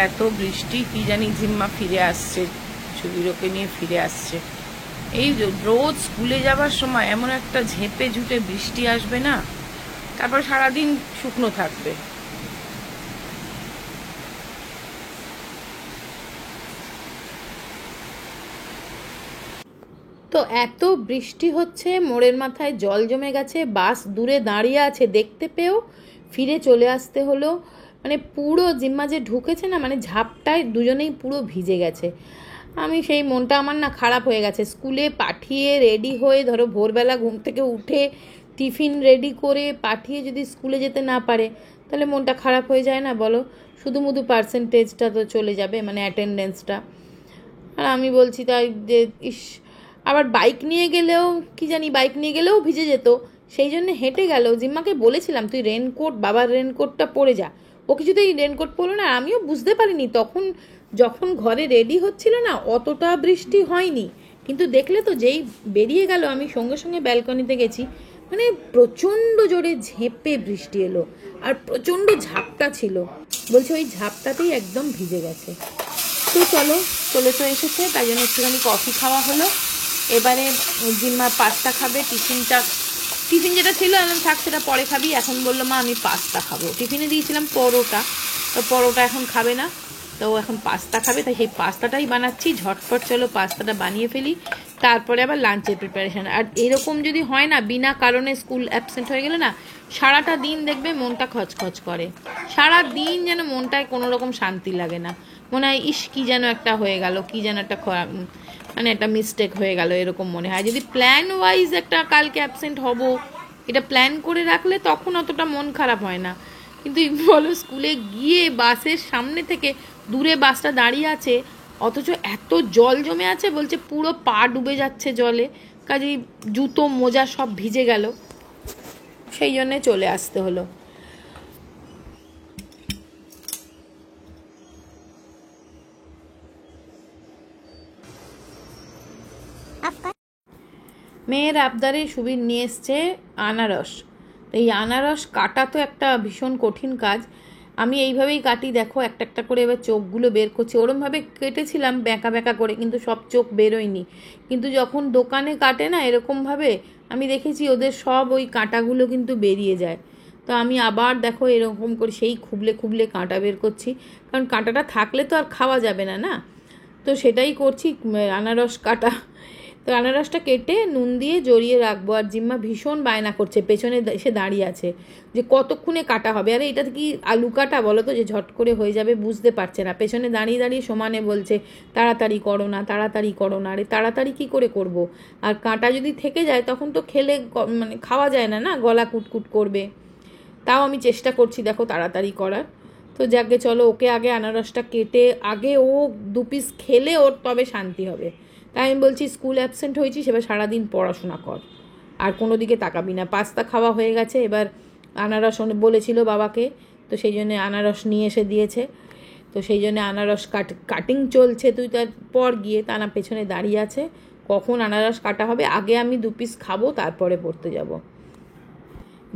এত বৃষ্টি, কি জানি জিম্মা ফিরে আসছে, সুবীরকে নিয়ে ফিরে আসছে। এই রোজ স্কুলে যাবার সময় এমন একটা ঝেঁপে ঝুটে বৃষ্টি আসবে না, তারপর সারাদিন শুকনো থাকবে। তো এত বৃষ্টি হচ্ছে, মোড়ের মাথায় জল জমে গেছে, বাস দূরে দাঁড়িয়ে আছে, দেখতে পেয়েও ফিরে চলে আসতে হলো। মানে পুরো জিম্মা যে ঢুকেছে না, মানে ঝাপটায় দুজনেই পুরো ভিজে গেছে। আমি সেই মনটা আমার না খারাপ হয়ে গেছে। স্কুলে পাঠিয়ে রেডি হয়ে, ধরো ভোরবেলা ঘুম থেকে উঠে টিফিন রেডি করে পাঠিয়ে যদি স্কুলে যেতে না পারে, তাহলে মনটা খারাপ হয়ে যায় না বলো? শুধু শুধু পার্সেন্টেজটা তো চলে যাবে, মানে অ্যাটেন্ডেন্সটা। আর আমি বলছি তাই যে ইস, আবার বাইক নিয়ে গেলেও কি জানি, বাইক নিয়ে গেলেও ভিজে যেত, সেই জন্য হেঁটে গেল। জিম্মাকে বলেছিলাম তুই রেনকোট, বাবার রেনকোটটা পরে যা, ও কিছুতেই রেনকোট পরলো না। আমিও বুঝতে পারিনি তখন, যখন ঘরে রেডি হচ্ছিল না অতটা বৃষ্টি হয়নি, কিন্তু দেখলে তো যেই বেরিয়ে গেল, আমি সঙ্গে সঙ্গে ব্যালকনিতে গেছি, মানে প্রচণ্ড জোরে ঝেঁপে বৃষ্টি এলো আর প্রচণ্ড ঝাপটা ছিল। বলছে ওই ঝাপটাতেই একদম ভিজে গেছে। তো চলো, চলে তো এসেছে, তাই জন্য একটুখানি কফি খাওয়া হলো। এবারে জিম্মা পাস্তা খাবে। টিফিন যেটা ছিল আমি থাক সেটা পরে খাবি, এখন বললো মা আমি পাস্তা খাবো। টিফিনে দিয়েছিলাম পরোটা, তো পরোটা এখন খাবে না, তো এখন পাস্তা খাবে। তাই সেই পাস্তাটাই বানাচ্ছি, ঝটপট চলো পাস্তাটা বানিয়ে ফেলি, তারপরে আবার লাঞ্চের প্রিপারেশান। আর এরকম যদি হয় না, বিনা কারণে স্কুল অ্যাবসেন্ট হয়ে গেলে না, সারাটা দিন দেখবে মনটা খচখচ করে, সারা দিন যেন মনটায় কোনো রকম শান্তি লাগে না, মনে হয় ইস কি যেন একটা হয়ে গেল, কি যেন একটা মানে একটা মিস্টেক হয়ে গেল, এরকম মনে হয়। যদি প্ল্যান ওয়াইজ একটা কালকে অ্যাবসেন্ট হব, এটা প্ল্যান করে রাখলে তখন অতটা মন খারাপ হয় না। কিন্তু বলো, স্কুলে গিয়ে বাসের সামনে থেকে দূরে বাসটা দাঁড়িয়ে আছে, অথচ এত জল জমে আছে, বলছে পুরো পা ডুবে যাচ্ছে জলে, কাজেই জুতো মোজা সব ভিজে গেল, সেই জন্যে চলে আসতে হলো। মেয়ের আবদারে সুবীর নিয়ে এসছে আনারস। এই আনারস কাটা তো একটা ভীষণ কঠিন কাজ। আমি এইভাবেই কাটি, দেখো একটা একটা করে এবার চোখগুলো বের করছি। ওরমভাবে কেটেছিলাম ব্যাঁকা ব্যাঁকা করে, কিন্তু সব চোখ বেরোয়নি। কিন্তু যখন দোকানে কাটে না এরকমভাবে, আমি দেখেছি ওদের সব ওই কাঁটাগুলো কিন্তু বেরিয়ে যায়। তো আমি আবার দেখো এরকম করে সেই খুবলে খুবলে কাঁটা বের করছি, কারণ কাঁটাটা থাকলে তো আর খাওয়া যাবে না না। তো সেটাই করছি, আনারস কাটা। তো আনারসটা কেটে নুন দিয়ে জড়িয়ে রাখবো। আর জিম্মা ভীষণ বায়না করছে, পেছনে এসে দাঁড়িয়ে আছে যে কতক্ষণে কাটা হবে। আরে এটা কি আলু কাটা বলো তো, যে ঝট করে হয়ে যাবে? বুঝতে পারছে না, পেছনে দাঁড়িয়ে দাঁড়িয়ে সমানে বলছে তাড়াতাড়ি করো না, তাড়াতাড়ি করো না। আরে তাড়াতাড়ি কী করে করব? আর কাঁটা যদি থেকে যায় তখন তো খেলে মানে খাওয়া যায় না, না গলা কুটকুট করবে। তাও আমি চেষ্টা করছি দেখো তাড়াতাড়ি করার। তো যাকে চলো, ওকে আগে আনারসটা কেটে, আগে ও 2 পিস খেলে ওর তবে শান্তি হবে। তাই আমি বলছি স্কুল অ্যাবসেন্ট হয়েছি, সেবার সারাদিন পড়াশোনা কর, আর কোনো দিকে তাকাবি না। পাস্তা খাওয়া হয়ে গেছে, এবার আনারস বলেছিল বাবাকে, তো সেই জন্য আনারস নিয়ে এসে দিয়েছে। তো সেই জন্য আনারস কাটিং চলছে। তুই তার পর গিয়ে, তা না পেছনে দাঁড়িয়ে আছে, কখন আনারস কাটা হবে। আগে আমি 2 পিস খাবো, তারপরে পড়তে যাব।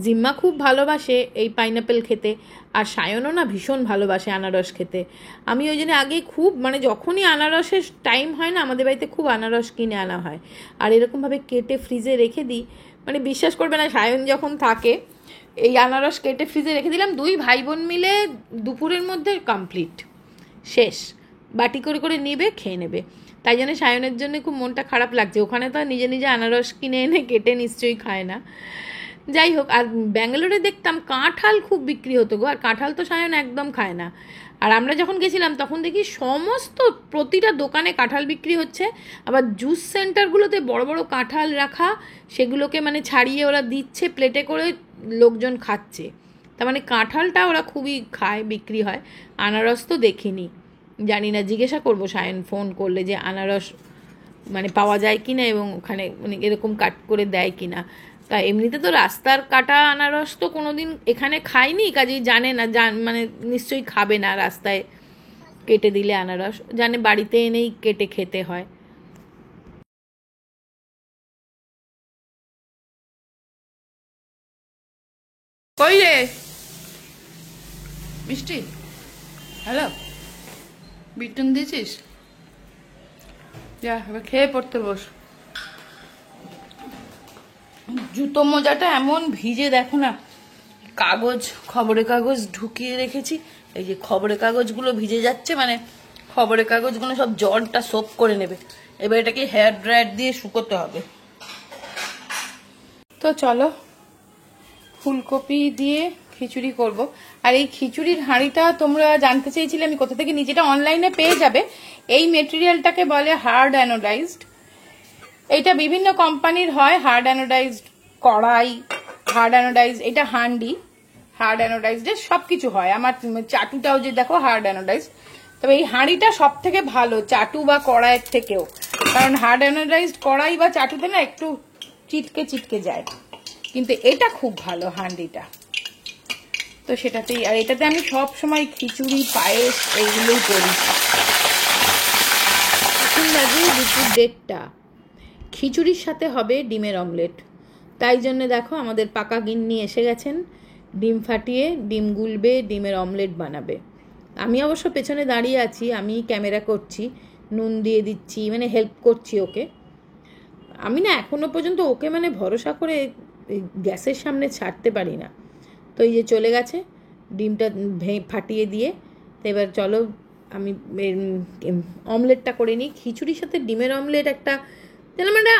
জিম্মা খুব ভালোবাসে এই পাইনাপেল খেতে, আর সায়নও না ভীষণ ভালোবাসে আনারস খেতে। আমি ওই জন্য আগে খুব, মানে যখনই আনারসের টাইম হয় না, আমাদের বাড়িতে খুব আনারস কিনে আনা হয়, আর এরকমভাবে কেটে ফ্রিজে রেখে দিই। মানে বিশ্বাস করবে না, সায়ন যখন থাকে, এই আনারস কেটে ফ্রিজে রেখে দিলাম, 2 ভাই বোন মিলে দুপুরের মধ্যে কমপ্লিট, শেষ। বাটি করে করে নেবে, খেয়ে নেবে। তাই জন্য সায়নের জন্য খুব মনটা খারাপ লাগছে। ওখানে তো নিজে নিজে আনারস কিনে এনে কেটে নিশ্চয়ই খায় না। যাই হোক, আর ব্যাঙ্গালোরে দেখতাম কাঁঠাল খুব বিক্রি হতো গো, আর কাঁঠাল তো সায়ন একদম খায় না। আর আমরা যখন গেছিলাম তখন দেখি সমস্ত প্রতিটা দোকানে কাঁঠাল বিক্রি হচ্ছে। আবার জুস সেন্টারগুলোতে বড় বড় কাঁঠাল রাখা, সেগুলোকে মানে ছাড়িয়ে ওরা দিচ্ছে প্লেটে করে, লোকজন খাচ্ছে। তার মানে কাঁঠালটা ওরা খুবই খায়, বিক্রি হয়। আনারস তো দেখিনি, জানি না, জিজ্ঞাসা করবো সায়ন ফোন করলে যে আনারস মানে পাওয়া যায় কি না, এবং ওখানে মানে এরকম কাট করে দেয় কি না। তা এমনিতে তো রাস্তার কাটা আনারস তো কোনোদিন এখানে খাইনি, কাজেই জানে না, মানে নিশ্চয়ই খাবে না রাস্তায় কেটে দিলে আনারস, জানে বাড়িতে এনেই কেটে খেতে হয়। কই রে মিষ্টি, হ্যালো, বিটুন দিয়েছিস? যা এবার খেয়ে পড়তে বস। জুতো মোজাটা এমন ভিজে দেখো না, কাগজ, খবরের কাগজ ঢুকিয়ে রেখেছি, এই যে খবরের কাগজগুলো ভিজে যাচ্ছে, মানে খবরের কাগজগুলো সব জলটা সোপ করে নেবে। এবার এটাকে হেয়ার ড্রায়ার দিয়ে শুকোতে হবে। তো চলো, ফুলকপি দিয়ে খিচুড়ি করব। আর এই খিচুড়ির হাঁড়িটা তোমরা জানতে চেয়েছিলে আমি কোথা থেকে নিই, যেটা অনলাইনে পেয়ে যাবে। এই মেটেরিয়ালটাকে বলে হার্ড অ্যানোডাইজড। এইটা বিভিন্ন কোম্পানির হয়, হার্ড অ্যানোডাইজড কড়াই, হার্ড অ্যানোডাইজড, এটা হান্ডি, হার্ড অ্যানোডাইজড সবকিছু হয়। আমার চাটুটাও যে দেখো হার্ড অ্যানোডাইজড। তবে এই হাঁড়িটা সব থেকে ভালো চাটু বা কড়াইয়ের থেকেও, কারণ হার্ড অ্যানোডাইজড কড়াই বা চাটুতে না একটু চিটকে চিটকে যায়, কিন্তু এটা খুব ভালো হান্ডিটা। তো সেটাতেই, আর এটাতে আমি সব সময় খিচুড়ি, পায়েস এইগুলোই করি। এখন বাজে দুপুর 1:30। খিচুড়ির সাথে হবে ডিমের অমলেট। তাই জন্য দেখো আমাদের পাকা গিন্নি এসে গেছেন, ডিম ফাটিয়ে ডিম গুলবে, ডিমের অমলেট বানাবে। আমি অবশ্য পেছনে দাঁড়িয়ে আছি, আমি ক্যামেরা করছি, নুন দিয়ে দিচ্ছি, মানে হেল্প করছি ওকে। আমি না এখনো পর্যন্ত ওকে মানে ভরসা করে গ্যাসের সামনে ছাড়তে পারি না। তো এই যে চলে গেছে ডিমটা ফাটিয়ে দিয়ে। তো এবার চলো আমি অমলেটটা করে নিই। খিচুড়ির সাথে ডিমের অমলেট একটা যেন মানে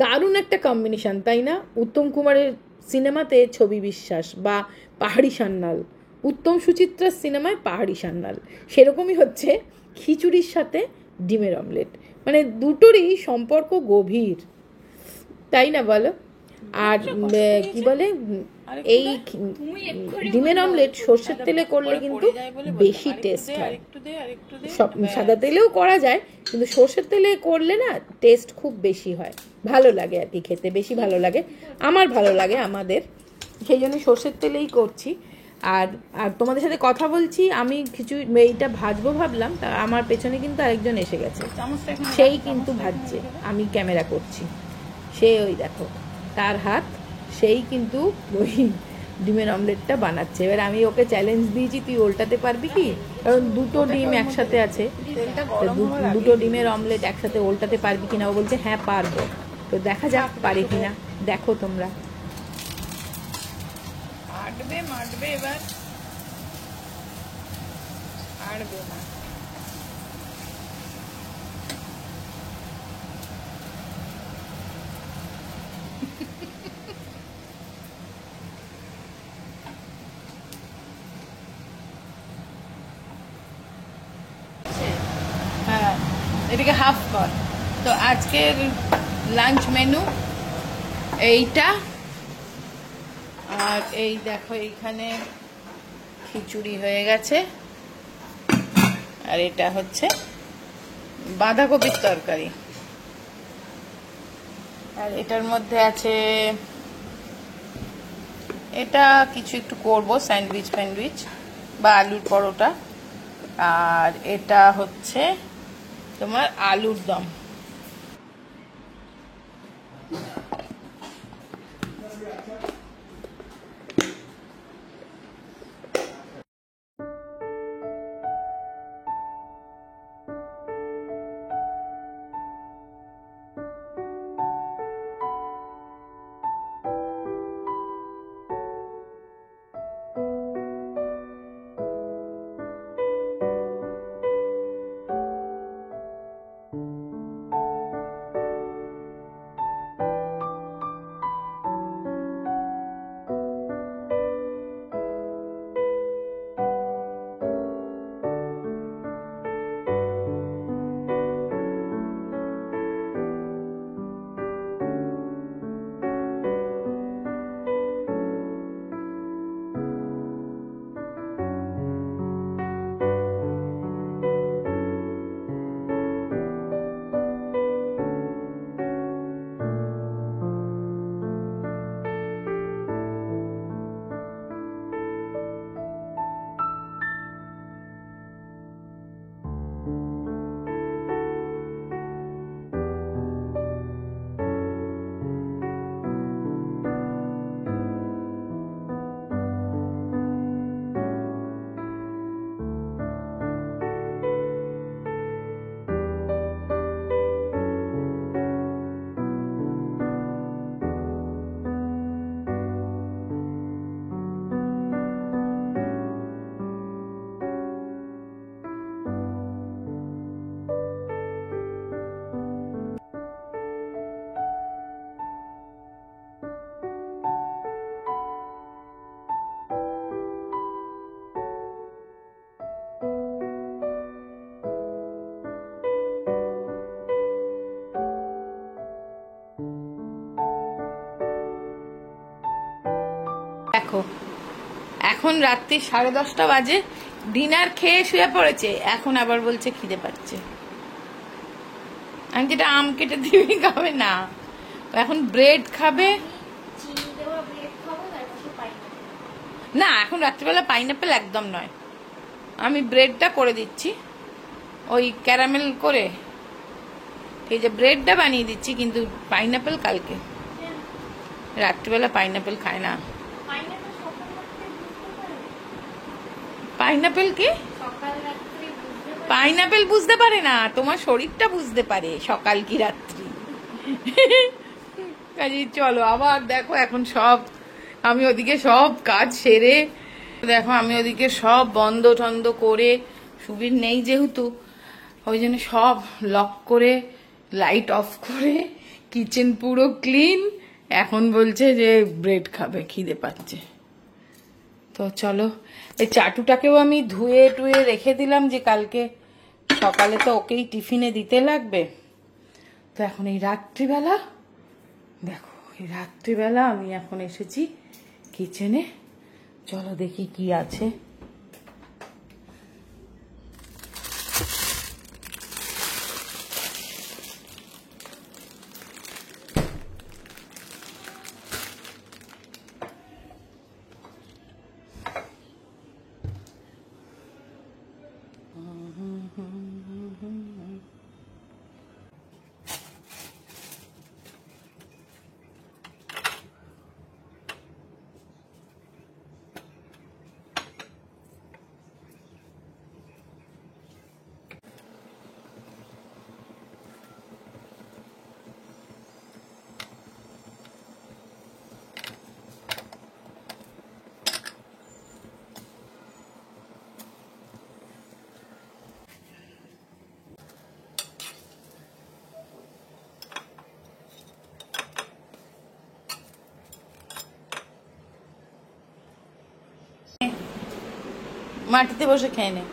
দারুণ একটা কম্বিনেশান, তাই না? উত্তম কুমারের সিনেমাতে ছবি বিশ্বাস বা পাহাড়ি সান্যাল, উত্তম সুচিত্রার সিনেমায় পাহাড়ি সান্যাল, সেরকমই হচ্ছে খিচুড়ির সাথে ডিমের অমলেট। মানে দুটোরই সম্পর্ক গভীর, তাই না বলো? আর কি বলে, এই ডিমের অমলেট সর্ষের তেলে করলে কিন্তু বেশি টেস্ট হয়। সব সাদা তেলেও করা যায়, কিন্তু সর্ষের তেলে করলে না টেস্ট খুব বেশি হয়, ভালো লাগে আর কি, খেতে বেশি ভালো লাগে। আমার ভালো লাগে, আমাদের, সেই জন্য সর্ষের তেলেই করছি। আর আর তোমাদের সাথে কথা বলছি, আমি খিচুড়ি এইটা ভাজবো ভাবলাম, তা আমার পেছনে কিন্তু আরেকজন এসে গেছে, সেই কিন্তু ভাজছে, আমি ক্যামেরা করছি, সে ওই দেখো তার হাত, সেই কিন্তু ওই ডিমের অমলেটটা বানাচ্ছে। এবার আমি ওকে চ্যালেঞ্জ দিয়েছি, তুই উল্টাতে পারবি কি, কারণ দুটো ডিম একসাথে আছে, দুটো ডিমের অমলেট একসাথে উল্টাতে পারবি কিনা। ও বলছে হ্যাঁ পারবো। তো দেখা যাক পারি কিনা, দেখো তোমরা। আটবে মাটবে এবার, আটবে না। হ্যাঁ, এটাকে হাফ কর। তো আজকের লাঞ্চ মেনু এইটা, আর এই দেখো এইখানে খিচুড়ি হয়ে গেছে, আর এটা হচ্ছে বাঁধাকপির তরকারি, আর এটার মধ্যে আছে, এটা কিছু একটু করব স্যান্ডউইচ ফ্যান্ডউইচ বা আলুর পরোটা, আর এটা হচ্ছে তোমার আলুর দম। দেখো এখন রাত্রি 10:30 বাজে, ডিনার খেয়ে শুয়ে পড়েছে, এখন আবার বলছে খিদে পাচ্ছে। আমি যেটা আম কেটে দিবি খাবে না, এখন ব্রেড খাবে। না এখন রাত্রিবেলা পাইনাপেল একদম নয়, আমি ব্রেডটা করে দিচ্ছি ওই ক্যারামেল করে, এই যে ব্রেডটা বানিয়ে দিচ্ছি, কিন্তু পাইনাপেল কালকে। রাত্রিবেলা পাইনাপেল খায় না। পাইনাপেল কি? পাইনাপেল বুঝতে পারে না, তোমার শরীরটা বুঝতে পারে সকাল কি রাত্রি। কাজে চলো আবার দেখো এখন সব, আমি ওদিকে সব কাজ সেরে দেখো, আমি ওদিকে সব বন্ধ টন্ধ করে, সুবীর নেই যেহেতু ওই জন্য সব লক করে লাইট অফ করে কিচেন পুরো ক্লিন। এখন বলছে যে ব্রেড খাবে, খিদে পাচ্ছে। তো চলো, এই চাটুটাকেও আমি ধুয়ে টুয়ে রেখে দিলাম, যে কালকে সকালে তো ওকেই টিফিনে দিতে লাগবে। তো এখন এই রাত্রিবেলা দেখো, এই রাত্রিবেলা আমি এখন এসেছি কিচেনে, চলো দেখি কি আছে। মাটিতে বসে খেয়ে নে,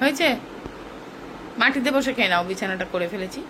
হয়েছে? মাটিতে বসে খেয়ে নাও, বিছানাটা করে ফেলেছি।